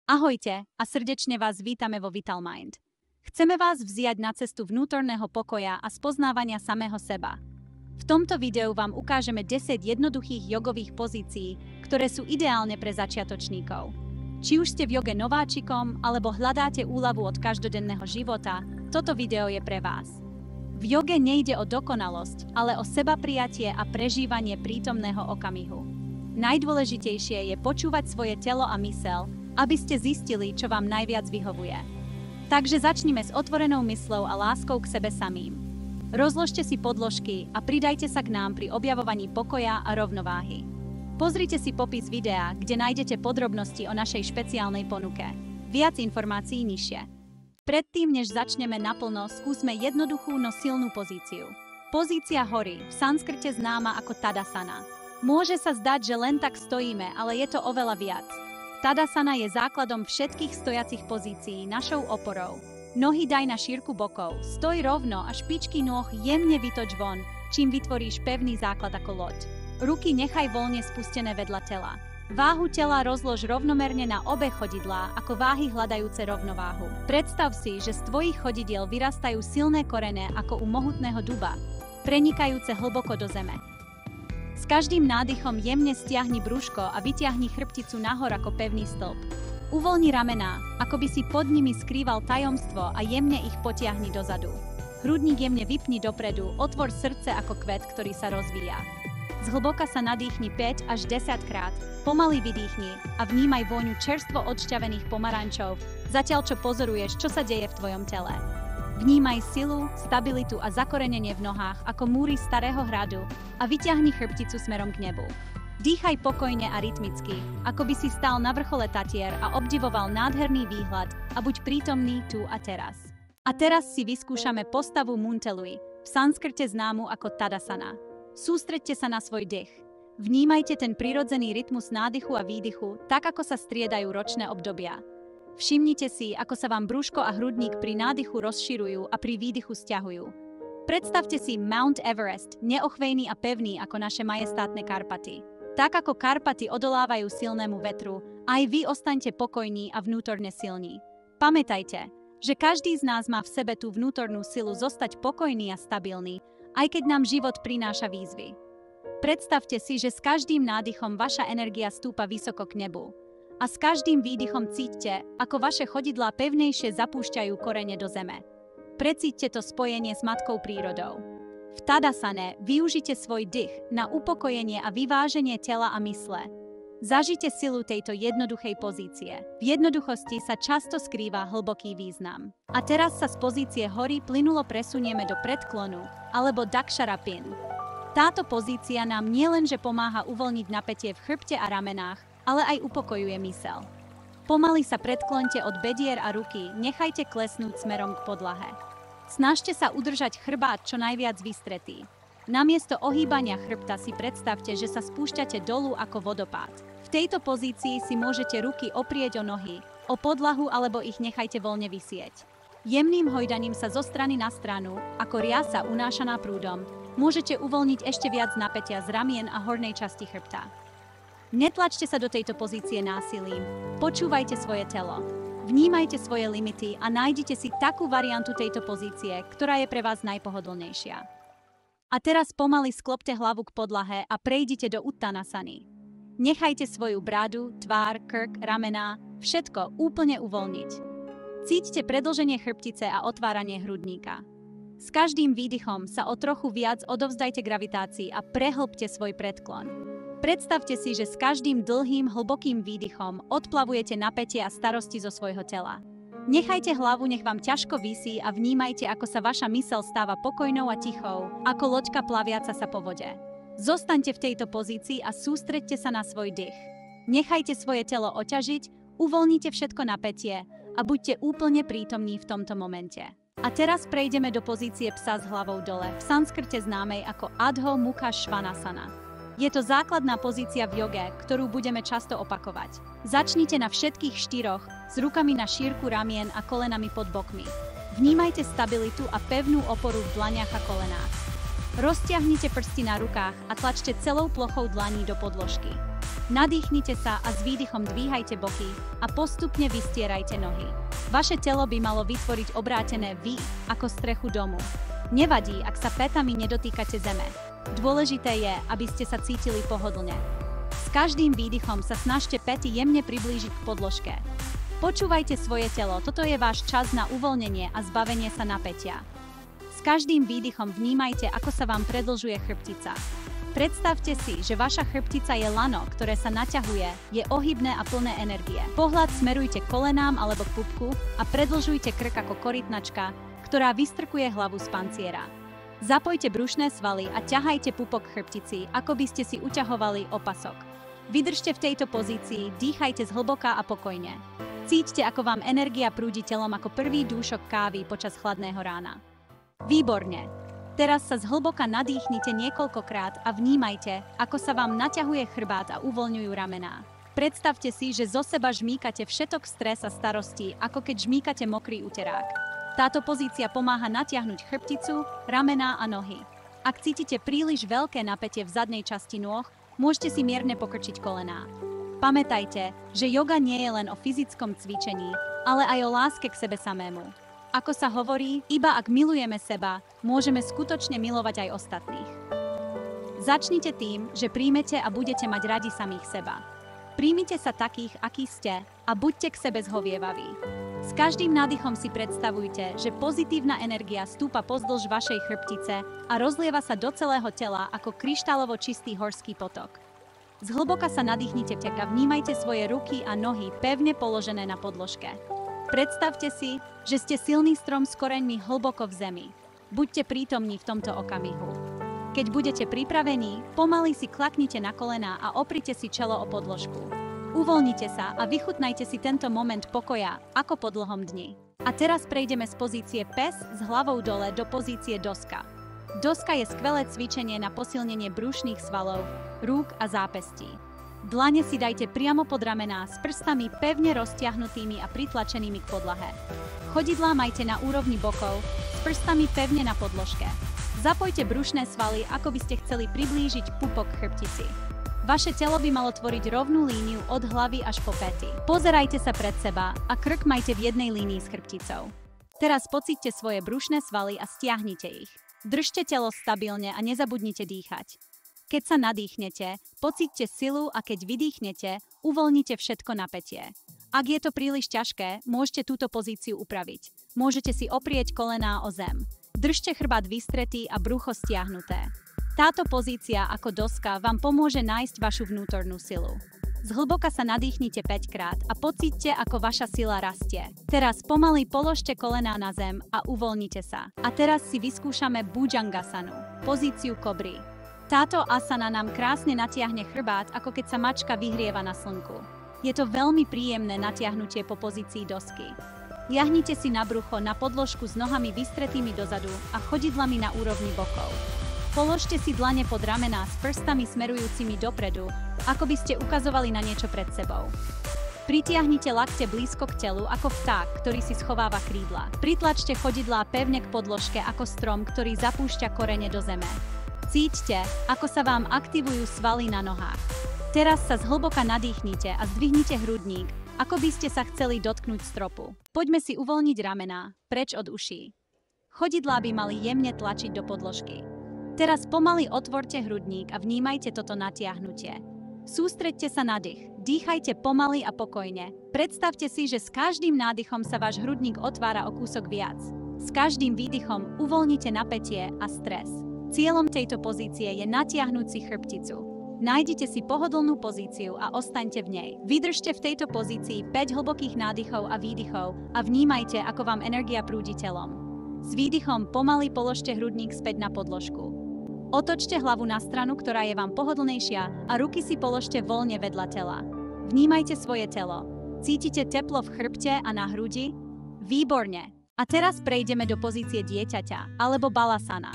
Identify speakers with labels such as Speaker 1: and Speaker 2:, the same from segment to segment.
Speaker 1: Ahojte a srdečne vás vítame vo Vital Mind. Chceme vás vziať na cestu vnútorného pokoja a spoznávania samého seba. V tomto videu vám ukážeme 10 jednoduchých jogových pozícií, ktoré sú ideálne pre začiatočníkov. Či už ste v joge nováčikom, alebo hľadáte úľavu od každodenného života, toto video je pre vás. V joge nejde o dokonalosť, ale o sebaprijatie a prežívanie prítomného okamihu. Najdôležitejšie je počúvať svoje telo a myseľ, aby ste zistili, čo vám najviac vyhovuje. Takže začnime s otvorenou mysľou a láskou k sebe samým. Rozložte si podložky a pridajte sa k nám pri objavovaní pokoja a rovnováhy. Pozrite si popis videa, kde nájdete podrobnosti o našej špeciálnej ponuke. Viac informácií nižšie. Predtým, než začneme naplno, skúsme jednoduchú, no silnú pozíciu. Pozícia hory, v sanskrte známa ako Tadasana. Môže sa zdať, že len tak stojíme, ale je to oveľa viac. Tadasana je základom všetkých stojacich pozícií, našou oporou. Nohy daj na šírku bokov, stoj rovno a špičky nôh jemne vytoč von, čím vytvoríš pevný základ ako loď. Ruky nechaj voľne spustené vedľa tela. Váhu tela rozlož rovnomerne na obe chodidlá, ako váhy hľadajúce rovnováhu. Predstav si, že z tvojich chodidiel vyrastajú silné korene ako u mohutného duba, prenikajúce hlboko do zeme. S každým nádychom jemne stiahni brúško a vytiahni chrbticu nahor ako pevný stĺp. Uvoľni ramená, ako by si pod nimi skrýval tajomstvo a jemne ich potiahni dozadu. Hrudník jemne vypni dopredu, otvor srdce ako kvet, ktorý sa rozvíja. Zhlboka sa nadýchni 5 až 10 krát, pomaly vydýchni a vnímaj vôňu čerstvo odšťavených pomarančov, zatiaľ čo pozoruješ, čo sa deje v tvojom tele. Vnímaj silu, stabilitu a zakorenenie v nohách ako múry starého hradu a vyťahni chrbticu smerom k nebu. Dýchaj pokojne a rytmicky, ako by si stál na vrchole Tatier a obdivoval nádherný výhľad a buď prítomný tu a teraz. A teraz si vyskúšame postavu Muntelui, v sanskrte známu ako Tadasana. Sústreďte sa na svoj dych. Vnímajte ten prirodzený rytmus nádychu a výdychu, tak ako sa striedajú ročné obdobia. Všimnite si, ako sa vám brúško a hrudník pri nádychu rozširujú a pri výdychu sťahujú. Predstavte si Mount Everest, neochvejný a pevný ako naše majestátne Karpaty. Tak ako Karpaty odolávajú silnému vetru, aj vy ostaňte pokojní a vnútorne silní. Pamätajte, že každý z nás má v sebe tú vnútornú silu zostať pokojný a stabilný, aj keď nám život prináša výzvy. Predstavte si, že s každým nádychom vaša energia stúpa vysoko k nebu. A s každým výdychom cíťte, ako vaše chodidlá pevnejšie zapúšťajú korene do zeme. Precíťte to spojenie s matkou prírodou. V Tadasane využite svoj dych na upokojenie a vyváženie tela a mysle. Zažite silu tejto jednoduchej pozície. V jednoduchosti sa často skrýva hlboký význam. A teraz sa z pozície hory plynulo presunieme do predklonu, alebo Daksharapin. Táto pozícia nám nielenže pomáha uvoľniť napätie v chrbte a ramenách, ale aj upokojuje myseľ. Pomaly sa predklonte od bedier a ruky, nechajte klesnúť smerom k podlahe. Snažte sa udržať chrbát čo najviac vystretý. Namiesto ohýbania chrbta si predstavte, že sa spúšťate dolu ako vodopád. V tejto pozícii si môžete ruky oprieť o nohy, o podlahu alebo ich nechajte voľne visieť. Jemným hojdaním sa zo strany na stranu, ako riasa unášaná prúdom, môžete uvoľniť ešte viac napätia z ramien a hornej časti chrbta. Netlačte sa do tejto pozície násilím, počúvajte svoje telo, vnímajte svoje limity a nájdite si takú variantu tejto pozície, ktorá je pre vás najpohodlnejšia. A teraz pomaly sklopte hlavu k podlahe a prejdite do Uttanasany. Nechajte svoju bradu, tvár, krk, ramená, všetko úplne uvoľniť. Cíťte predĺženie chrbtice a otváranie hrudníka. S každým výdychom sa o trochu viac odovzdajte gravitácii a prehlbte svoj predklon. Predstavte si, že s každým dlhým, hlbokým výdychom odplavujete napätie a starosti zo svojho tela. Nechajte hlavu, nech vám ťažko visí a vnímajte, ako sa vaša myseľ stáva pokojnou a tichou, ako loďka plaviaca sa po vode. Zostaňte v tejto pozícii a sústreďte sa na svoj dych. Nechajte svoje telo oťažiť, uvoľnite všetko napätie a buďte úplne prítomní v tomto momente. A teraz prejdeme do pozície psa s hlavou dole, v sanskrte známej ako Adho Mukha Svanasana. Je to základná pozícia v joge, ktorú budeme často opakovať. Začnite na všetkých štyroch, s rukami na šírku ramien a kolenami pod bokmi. Vnímajte stabilitu a pevnú oporu v dlaniach a kolenách. Roztiahnite prsty na rukách a tlačte celou plochou dlaní do podložky. Nadýchnite sa a s výdychom dvíhajte boky a postupne vystierajte nohy. Vaše telo by malo vytvoriť obrátené V ako strechu domu. Nevadí, ak sa pätami nedotýkate zeme. Dôležité je, aby ste sa cítili pohodlne. S každým výdychom sa snažte päty jemne priblížiť k podložke. Počúvajte svoje telo, toto je váš čas na uvoľnenie a zbavenie sa napätia. S každým výdychom vnímajte, ako sa vám predĺžuje chrbtica. Predstavte si, že vaša chrbtica je lano, ktoré sa naťahuje, je ohybné a plné energie. Pohľad smerujte k kolenám alebo k pupku a predĺžujte krk ako korytnačka, ktorá vystrkuje hlavu z panciera. Zapojte brušné svaly a ťahajte pupok k chrbtici, ako by ste si uťahovali opasok. Vydržte v tejto pozícii, dýchajte zhlboka a pokojne. Cíťte, ako vám energia prúdi telom ako prvý dúšok kávy počas chladného rána. Výborne! Teraz sa zhlboka nadýchnite niekoľkokrát a vnímajte, ako sa vám naťahuje chrbát a uvoľňujú ramená. Predstavte si, že zo seba žmýkate všetok stres a starosti, ako keď žmýkate mokrý uterák. Táto pozícia pomáha natiahnuť chrbticu, ramená a nohy. Ak cítite príliš veľké napätie v zadnej časti nôh, môžete si mierne pokrčiť kolená. Pamätajte, že joga nie je len o fyzickom cvičení, ale aj o láske k sebe samému. Ako sa hovorí, iba ak milujeme seba, môžeme skutočne milovať aj ostatných. Začnite tým, že príjmete a budete mať radi samých seba. Príjmite sa takých, akí ste a buďte k sebe zhovievaví. S každým nádychom si predstavujte, že pozitívna energia stúpa pozdĺž vašej chrbtice a rozlieva sa do celého tela ako kryštálovo čistý horský potok. Zhlboka sa nadýchnite vďaka, vnímajte svoje ruky a nohy pevne položené na podložke. Predstavte si, že ste silný strom s koreňmi hlboko v zemi. Buďte prítomní v tomto okamihu. Keď budete pripravení, pomaly si klaknite na kolená a oprite si čelo o podložku. Uvoľnite sa a vychutnajte si tento moment pokoja, ako po dlhom dni. A teraz prejdeme z pozície pes s hlavou dole do pozície doska. Doska je skvelé cvičenie na posilnenie brušných svalov, rúk a zápestí. Dlane si dajte priamo pod ramená s prstami pevne roztiahnutými a pritlačenými k podlahe. Chodidlá majte na úrovni bokov, s prstami pevne na podložke. Zapojte brušné svaly, ako by ste chceli priblížiť pupok k chrbtici. Vaše telo by malo tvoriť rovnú líniu od hlavy až po päty. Pozerajte sa pred seba a krk majte v jednej línii s chrbticou. Teraz pocíťte svoje brušné svaly a stiahnite ich. Držte telo stabilne a nezabudnite dýchať. Keď sa nadýchnete, pocíťte silu a keď vydýchnete, uvoľnite všetko napätie. Ak je to príliš ťažké, môžete túto pozíciu upraviť. Môžete si oprieť kolená o zem. Držte chrbát vystretý a brucho stiahnuté. Táto pozícia ako doska vám pomôže nájsť vašu vnútornú silu. Zhlboka sa nadýchnite 5 krát a pocíťte, ako vaša sila rastie. Teraz pomaly položte kolená na zem a uvoľnite sa. A teraz si vyskúšame Bhujangasanu, pozíciu kobry. Táto asana nám krásne natiahne chrbát, ako keď sa mačka vyhrieva na slnku. Je to veľmi príjemné natiahnutie po pozícii dosky. Ľahnite si na brucho na podložku s nohami vystretými dozadu a chodidlami na úrovni bokov. Položte si dlane pod ramená s prstami smerujúcimi dopredu, ako by ste ukazovali na niečo pred sebou. Pritiahnite lakte blízko k telu ako vták, ktorý si schováva krídla. Pritlačte chodidlá pevne k podložke ako strom, ktorý zapúšťa korene do zeme. Cíťte, ako sa vám aktivujú svaly na nohách. Teraz sa zhlboka nadýchnite a zdvihnite hrudník, ako by ste sa chceli dotknúť stropu. Poďme si uvoľniť ramená, preč od uší. Chodidlá by mali jemne tlačiť do podložky. Teraz pomaly otvorte hrudník a vnímajte toto natiahnutie. Sústreďte sa na dých, dýchajte pomaly a pokojne. Predstavte si, že s každým nádychom sa váš hrudník otvára o kúsok viac. S každým výdychom uvoľnite napätie a stres. Cieľom tejto pozície je natiahnuť si chrbticu. Nájdite si pohodlnú pozíciu a ostaňte v nej. Vydržte v tejto pozícii 5 hlbokých nádychov a výdychov a vnímajte, ako vám energia prúdi telom. S výdychom pomaly položte hrudník späť na podložku. Otočte hlavu na stranu, ktorá je vám pohodlnejšia a ruky si položte voľne vedľa tela. Vnímajte svoje telo. Cítite teplo v chrbte a na hrudi? Výborne! A teraz prejdeme do pozície dieťaťa alebo balasana.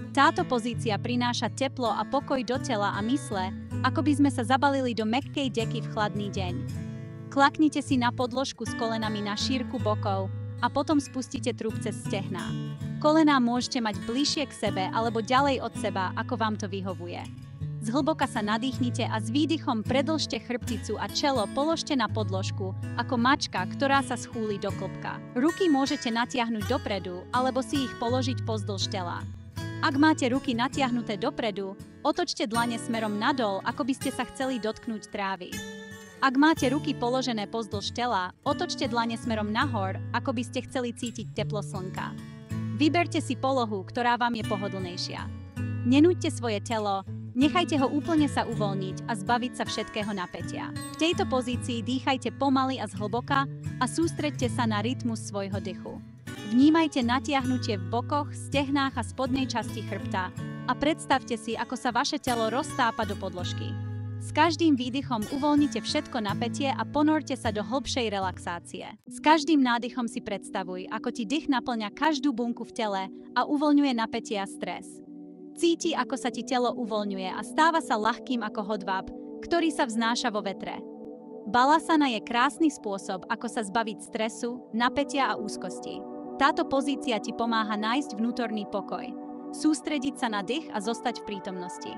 Speaker 1: Táto pozícia prináša teplo a pokoj do tela a mysle, ako by sme sa zabalili do mäkkej deky v chladný deň. Klaknite si na podložku s kolenami na šírku bokov a potom spustite trup cez stehná. Kolená môžete mať bližšie k sebe alebo ďalej od seba, ako vám to vyhovuje. Zhlboka sa nadýchnite a s výdychom predĺžte chrbticu a čelo položte na podložku, ako mačka, ktorá sa schúli do klbka. Ruky môžete natiahnuť dopredu, alebo si ich položiť pozdĺž tela. Ak máte ruky natiahnuté dopredu, otočte dlane smerom nadol, ako by ste sa chceli dotknúť trávy. Ak máte ruky položené pozdĺž tela, otočte dlane smerom nahor, ako by ste chceli cítiť teplo slnka. Vyberte si polohu, ktorá vám je pohodlnejšia. Nenúďte svoje telo, nechajte ho úplne sa uvoľniť a zbaviť sa všetkého napätia. V tejto pozícii dýchajte pomaly a zhlboka a sústreďte sa na rytmus svojho dychu. Vnímajte natiahnutie v bokoch, stehnách a spodnej časti chrbta a predstavte si, ako sa vaše telo roztápa do podložky. S každým výdychom uvoľnite všetko napätie a ponorte sa do hlbšej relaxácie. S každým nádychom si predstavuj, ako ti dych naplňa každú bunku v tele a uvoľňuje napätie a stres. Cíti, ako sa ti telo uvoľňuje a stáva sa ľahkým ako hodváb, ktorý sa vznáša vo vetre. Balasana je krásny spôsob, ako sa zbaviť stresu, napätia a úzkosti. Táto pozícia ti pomáha nájsť vnútorný pokoj, sústrediť sa na dych a zostať v prítomnosti.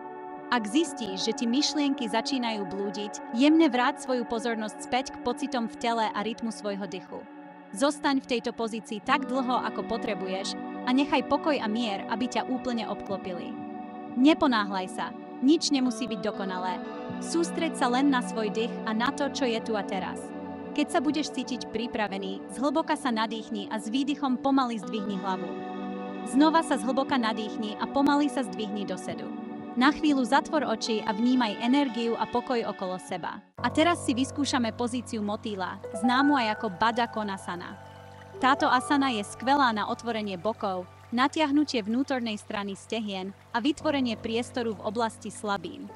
Speaker 1: Ak zistíš, že ti myšlienky začínajú blúdiť, jemne vráť svoju pozornosť späť k pocitom v tele a rytmu svojho dychu. Zostaň v tejto pozícii tak dlho, ako potrebuješ a nechaj pokoj a mier, aby ťa úplne obklopili. Neponáhľaj sa, nič nemusí byť dokonalé. Sústreď sa len na svoj dych a na to, čo je tu a teraz. Keď sa budeš cítiť pripravený, zhlboka sa nadýchni a s výdychom pomaly zdvihni hlavu. Znova sa zhlboka nadýchni a pomaly sa zdvihni do sedu. Na chvíľu zatvor oči a vnímaj energiu a pokoj okolo seba. A teraz si vyskúšame pozíciu motýla, známu aj ako Baddha Konasana. Táto asana je skvelá na otvorenie bokov, natiahnutie vnútornej strany stehien a vytvorenie priestoru v oblasti slabín.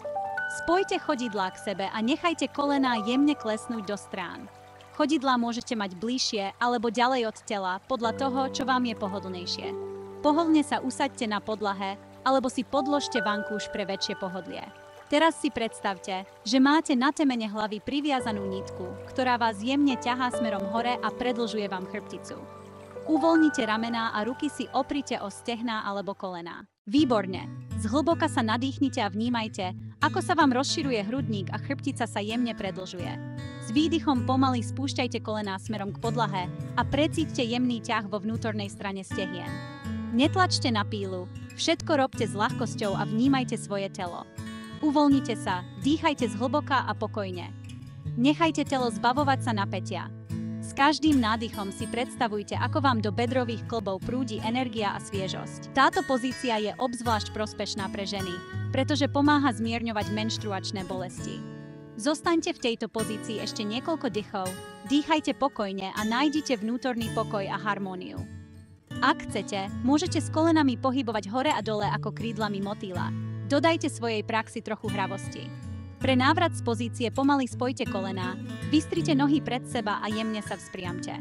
Speaker 1: Spojte chodidlá k sebe a nechajte kolená jemne klesnúť do strán. Chodidlá môžete mať bližšie alebo ďalej od tela, podľa toho, čo vám je pohodlnejšie. Pohodlne sa usaďte na podlahe, alebo si podložte vankúš pre väčšie pohodlie. Teraz si predstavte, že máte na temene hlavy priviazanú nitku, ktorá vás jemne ťahá smerom hore a predĺžuje vám chrbticu. Uvoľnite ramená a ruky si oprite o stehná alebo kolená. Výborne! Zhlboka sa nadýchnite a vnímajte, ako sa vám rozširuje hrudník a chrbtica sa jemne predĺžuje. S výdychom pomaly spúšťajte kolená smerom k podlahe a precíťte jemný ťah vo vnútornej strane stehien. Netlačte na pílu, všetko robte s ľahkosťou a vnímajte svoje telo. Uvoľnite sa, dýchajte zhlboka a pokojne. Nechajte telo zbavovať sa napätia. S každým nádychom si predstavujte, ako vám do bedrových kĺbov prúdi energia a sviežosť. Táto pozícia je obzvlášť prospešná pre ženy, pretože pomáha zmierňovať menštruačné bolesti. Zostaňte v tejto pozícii ešte niekoľko dychov, dýchajte pokojne a nájdite vnútorný pokoj a harmóniu. Ak chcete, môžete s kolenami pohybovať hore a dole ako krídlami motýla. Dodajte svojej praxi trochu hravosti. Pre návrat z pozície pomaly spojte kolená, vystrite nohy pred seba a jemne sa vzpriamte.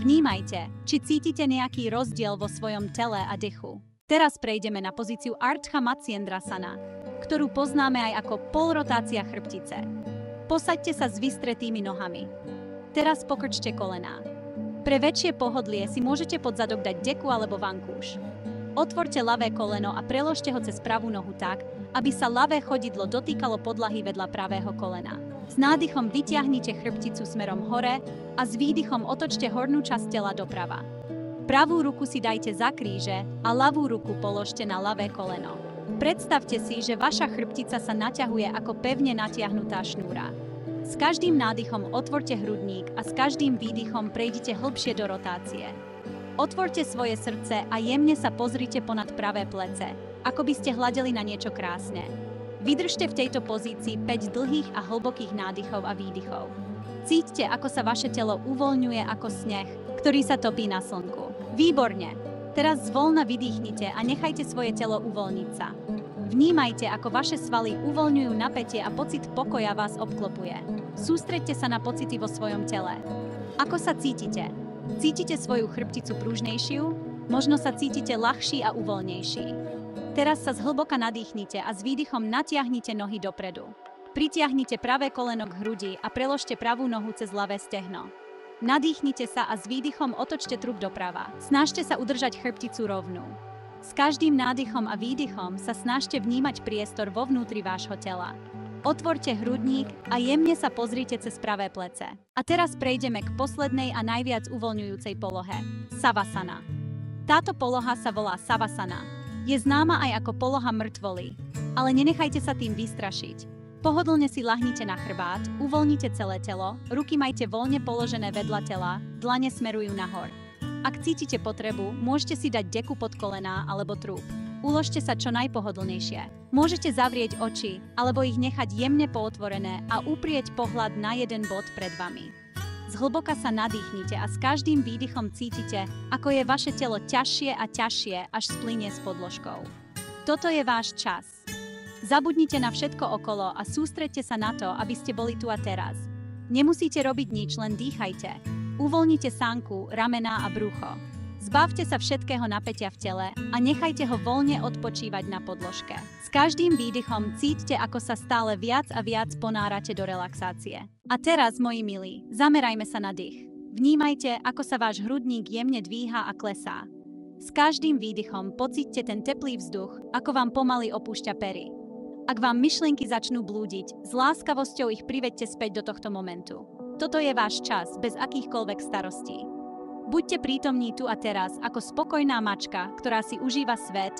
Speaker 1: Vnímajte, či cítite nejaký rozdiel vo svojom tele a dychu. Teraz prejdeme na pozíciu Ardha Matsyendrasana, ktorú poznáme aj ako polrotácia chrbtice. Posaďte sa s vystretými nohami. Teraz pokrčte kolená. Pre väčšie pohodlie si môžete pod zadok dať deku alebo vankúš. Otvorte ľavé koleno a preložte ho cez pravú nohu tak, aby sa ľavé chodidlo dotýkalo podlahy vedľa pravého kolena. S nádychom vytiahnite chrbticu smerom hore a s výdychom otočte hornú časť tela doprava. Pravú ruku si dajte za kríže a ľavú ruku položte na ľavé koleno. Predstavte si, že vaša chrbtica sa naťahuje ako pevne natiahnutá šnúra. S každým nádychom otvorte hrudník a s každým výdychom prejdite hlbšie do rotácie. Otvorte svoje srdce a jemne sa pozrite ponad pravé plece, ako by ste hľadeli na niečo krásne. Vydržte v tejto pozícii 5 dlhých a hlbokých nádychov a výdychov. Cíťte, ako sa vaše telo uvoľňuje ako sneh, ktorý sa topí na slnku. Výborne! Teraz zvolna vydýchnite a nechajte svoje telo uvoľniť sa. Vnímajte, ako vaše svaly uvoľňujú napätie a pocit pokoja vás obklopuje. Sústreďte sa na pocity vo svojom tele. Ako sa cítite? Cítite svoju chrbticu pružnejšiu? Možno sa cítite ľahší a uvoľnejší. Teraz sa zhlboka nadýchnite a s výdychom natiahnite nohy dopredu. Pritiahnite pravé koleno k hrudi a preložte pravú nohu cez ľavé stehno. Nadýchnite sa a s výdychom otočte trup doprava. Snažte sa udržať chrbticu rovnú. S každým nádychom a výdychom sa snažte vnímať priestor vo vnútri vášho tela. Otvorte hrudník a jemne sa pozrite cez pravé plece. A teraz prejdeme k poslednej a najviac uvoľňujúcej polohe – Savasana. Táto poloha sa volá Savasana. Je známa aj ako poloha mŕtvoly. Ale nenechajte sa tým vystrašiť. Pohodlne si ľahnite na chrbát, uvoľnite celé telo, ruky majte voľne položené vedľa tela, dlane smerujú nahor. Ak cítite potrebu, môžete si dať deku pod kolená alebo trúb. Uložte sa čo najpohodlnejšie. Môžete zavrieť oči, alebo ich nechať jemne pootvorené a uprieť pohľad na jeden bod pred vami. Zhlboka sa nadýchnite a s každým výdychom cítite, ako je vaše telo ťažšie a ťažšie, až splynie s podložkou. Toto je váš čas. Zabudnite na všetko okolo a sústreďte sa na to, aby ste boli tu a teraz. Nemusíte robiť nič, len dýchajte. Uvoľnite sánku, ramená a brucho. Zbavte sa všetkého napätia v tele a nechajte ho voľne odpočívať na podložke. S každým výdychom cítite, ako sa stále viac a viac ponárate do relaxácie. A teraz, moji milí, zamerajme sa na dých. Vnímajte, ako sa váš hrudník jemne dvíha a klesá. S každým výdychom pocíťte ten teplý vzduch, ako vám pomaly opúšťa pery. Ak vám myšlienky začnú blúdiť, s láskavosťou ich priveďte späť do tohto momentu. Toto je váš čas, bez akýchkoľvek starostí. Buďte prítomní tu a teraz ako spokojná mačka, ktorá si užíva svet,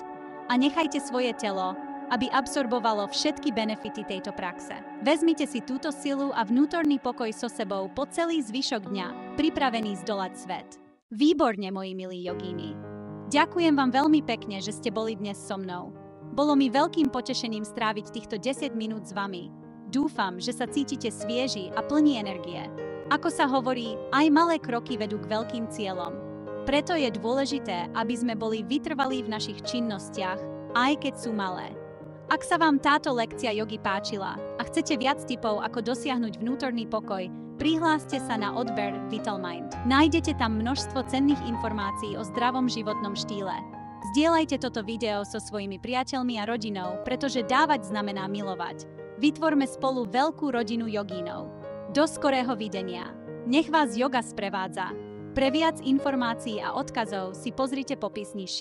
Speaker 1: a nechajte svoje telo, aby absorbovalo všetky benefity tejto praxe. Vezmite si túto silu a vnútorný pokoj so sebou po celý zvyšok dňa, pripravený zdolať svet. Výborne, moji milí jogíni. Ďakujem vám veľmi pekne, že ste boli dnes so mnou. Bolo mi veľkým potešením stráviť týchto 10 minút s vami. Dúfam, že sa cítite svieži a plní energie. Ako sa hovorí, aj malé kroky vedú k veľkým cieľom. Preto je dôležité, aby sme boli vytrvalí v našich činnostiach, aj keď sú malé. Ak sa vám táto lekcia jogy páčila a chcete viac tipov, ako dosiahnuť vnútorný pokoj, prihláste sa na odber Vital Mind. Nájdete tam množstvo cenných informácií o zdravom životnom štýle. Zdieľajte toto video so svojimi priateľmi a rodinou, pretože dávať znamená milovať. Vytvorme spolu veľkú rodinu jogínov. Do skorého videnia. Nech vás joga sprevádza. Pre viac informácií a odkazov si pozrite popis nižšie.